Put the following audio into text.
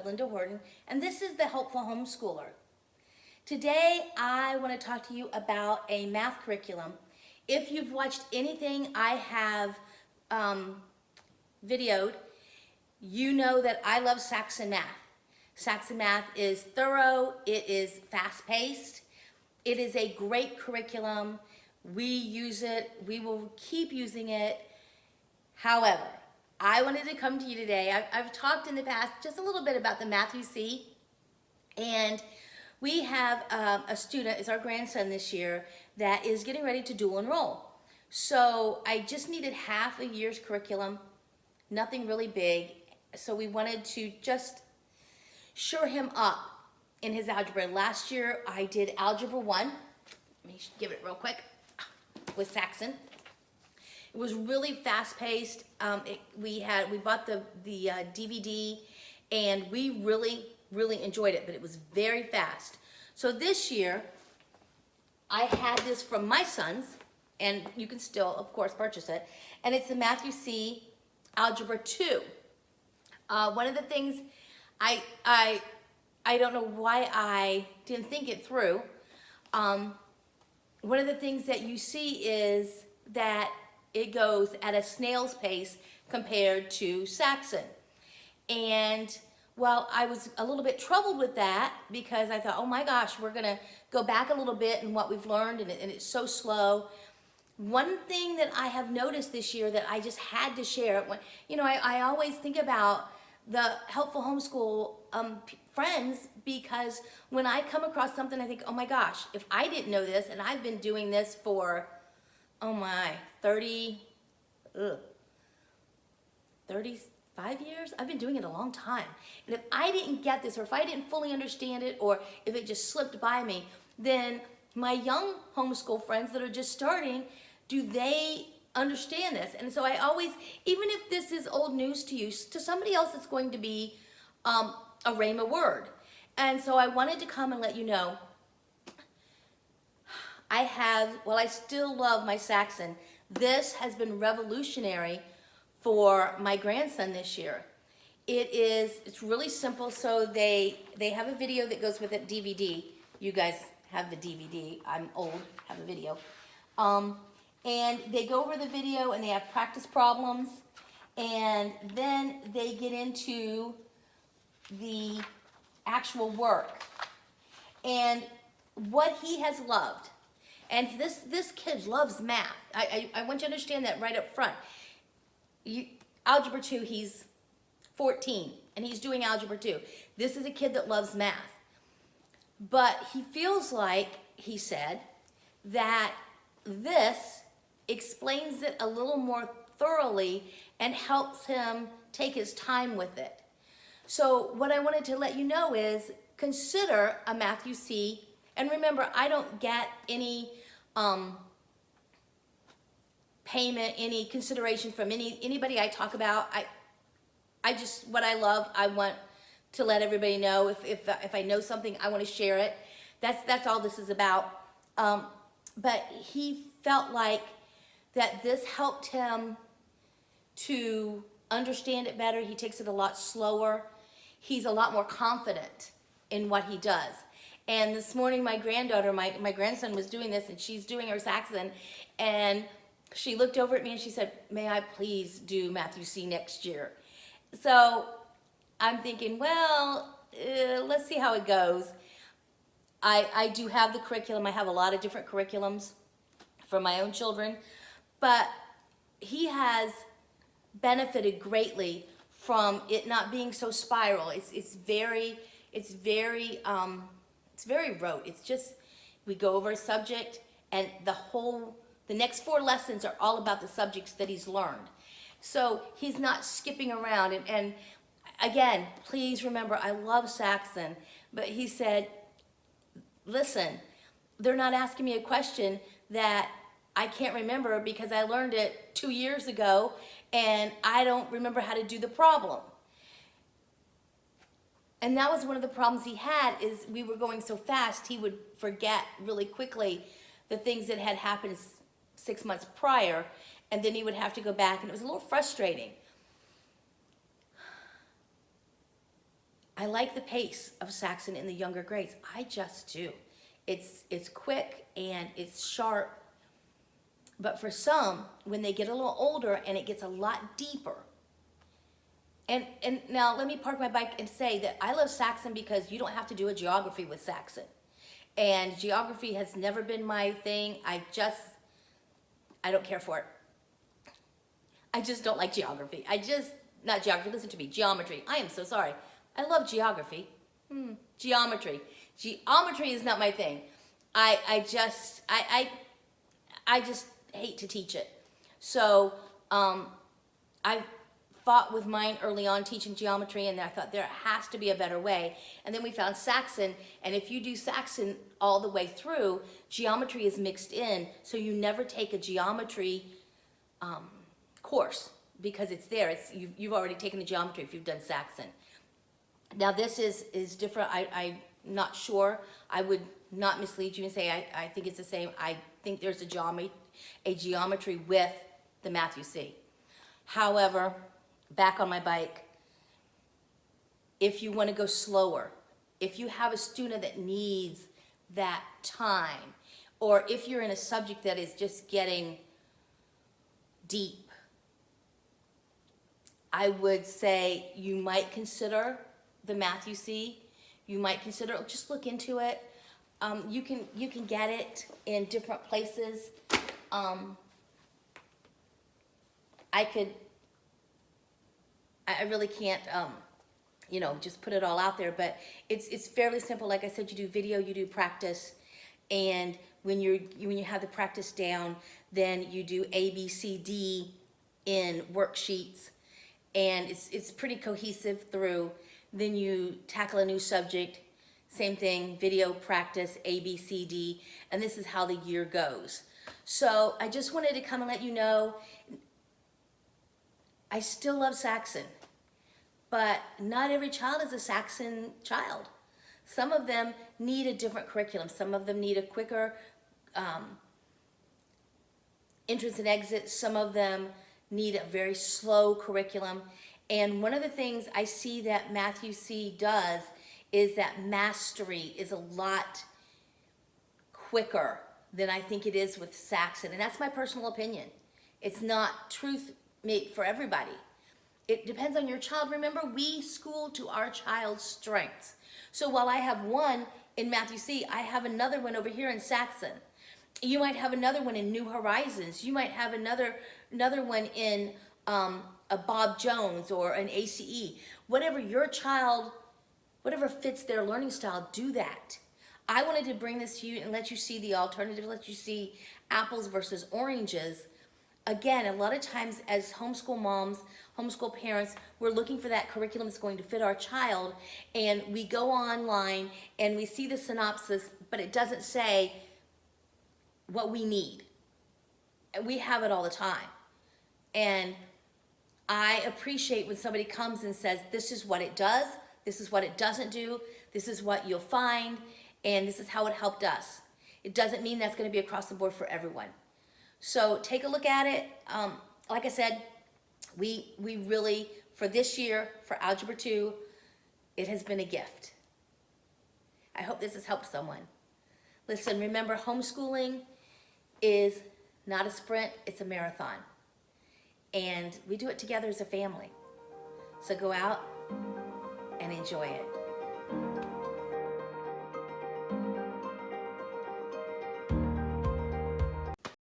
Linda Horton, and this is the Helpful Homeschooler. Today, I want to talk to you about a math curriculum. If you've watched anything I have videoed, you know that I love Saxon Math. Saxon Math is thorough, it is fast-paced, it is a great curriculum. We use it, we will keep using it. However, I wanted to come to you today. I've talked in the past just a little bit about the math you see, and we have a student, it's our grandson this year, that is getting ready to dual enroll. So I just needed half a year's curriculum, nothing really big. So we wanted to just shore him up in his algebra. Last year I did Algebra 1. Let me give it real quick with Saxon. It was really fast-paced. We bought the DVD, and we really enjoyed it, but it was very fast. So this year, I had this from my sons, and you can still, of course, purchase it, and it's the Math You See Algebra 2. One of the things, I don't know why I didn't think it through. One of the things that you see is that it goes at a snail's pace compared to Saxon. And well, I was a little bit troubled with that because I thought, oh my gosh, we're gonna go back a little bit in what we've learned, and it's so slow. One thing that I have noticed this year that I just had to share, you know, I always think about the Helpful Homeschool friends, because when I come across something, I think, oh my gosh, if I didn't know this, and I've been doing this for, oh my, 35 years? I've been doing it a long time. And if I didn't get this, or if I didn't fully understand it, or if it just slipped by me, then my young homeschool friends that are just starting, do they understand this? And so I always, even if this is old news to you, to somebody else it's going to be a rhema word. And so I wanted to come and let you know, I still love my Saxon. This has been revolutionary for my grandson this year. It's really simple. So they have a video that goes with it, DVD. You guys have the DVD. I'm old, have a video. And they go over the video and they have practice problems. And then they get into the actual work. And what he has loved, and this kid loves math. I want you to understand that right up front. Algebra 2, he's 14, and he's doing Algebra 2. This is a kid that loves math. But he feels like, he said, that this explains it a little more thoroughly and helps him take his time with it. So what I wanted to let you know is, consider a Math You See. And remember, I don't get any payment, any consideration from anybody I talk about. I just, what I love, I want to let everybody know. If I know something, I want to share it. That's all this is about. But he felt like that this helped him to understand it better. He takes it a lot slower. He's a lot more confident in what he does. And this morning, my granddaughter, my grandson was doing this, and she's doing her Saxon, and she looked over at me and she said, may I please do Math You See next year? So I'm thinking, well, let's see how it goes. I do have the curriculum. I have a lot of different curriculums for my own children, but he has benefited greatly from it not being so spiral. It's very rote. It's just, we go over a subject, and the next 4 lessons are all about the subjects that he's learned. So he's not skipping around. And again, please remember, I love Saxon, but he said, listen, they're not asking me a question that I can't remember because I learned it 2 years ago and I don't remember how to do the problem. And that was one of the problems he had, is we were going so fast, he would forget really quickly the things that had happened 6 months prior, and then he would have to go back, and it was a little frustrating. I like the pace of Saxon in the younger grades. I just do. It's quick and it's sharp. But for some, when they get a little older and it gets a lot deeper, and now let me park my bike and say that I love Saxon because you don't have to do a geography with Saxon. And geography has never been my thing. I don't care for it. I just don't like geography. Not geography, listen to me, geometry. I am so sorry. I love geography. Geometry. Geometry is not my thing. I just hate to teach it. So I fought with mine early on teaching geometry, and I thought there has to be a better way. And then we found Saxon, and if you do Saxon all the way through, geometry is mixed in, so you never take a geometry course because it's there. You've already taken the geometry if you've done Saxon. Now this is different. I'm not sure. I would not mislead you and say I think it's the same. I think there's a geometry with the math you see. However, back on my bike, if you want to go slower, if you have a student that needs that time, or if you're in a subject that is just getting deep, I would say you might consider the math you see. You might consider, just look into it. You can get it in different places. I really can't, just put it all out there, but it's fairly simple. Like I said, you do video, you do practice, and when you have the practice down, then you do A, B, C, D in worksheets, and it's pretty cohesive through. Then you tackle a new subject, same thing, video, practice, A, B, C, D, and this is how the year goes. So I just wanted to come and let you know, I still love Saxon, but not every child is a Saxon child. Some of them need a different curriculum. Some of them need a quicker entrance and exit. Some of them need a very slow curriculum. And one of the things I see that Matthew C. does is that mastery is a lot quicker than I think it is with Saxon. And that's my personal opinion. It's not truth for everybody. It depends on your child. Remember, we school to our child's strengths. So while I have one in Matthew C., I have another one over here in Saxon. You might have another one in New Horizons. You might have another one in a Bob Jones or an ACE. Whatever your child, whatever fits their learning style, do that. I wanted to bring this to you and let you see the alternative, let you see apples versus oranges. Again, a lot of times as homeschool moms, homeschool parents, we're looking for that curriculum that's going to fit our child, and we go online and we see the synopsis, but it doesn't say what we need. And we have it all the time. And I appreciate when somebody comes and says, this is what it does, this is what it doesn't do, this is what you'll find, and this is how it helped us. It doesn't mean that's going to be across the board for everyone. So take a look at it. Like I said, we really, for this year, for Algebra 2, it has been a gift. I hope this has helped someone. Listen, remember, homeschooling is not a sprint, it's a marathon. And we do it together as a family. So go out and enjoy it.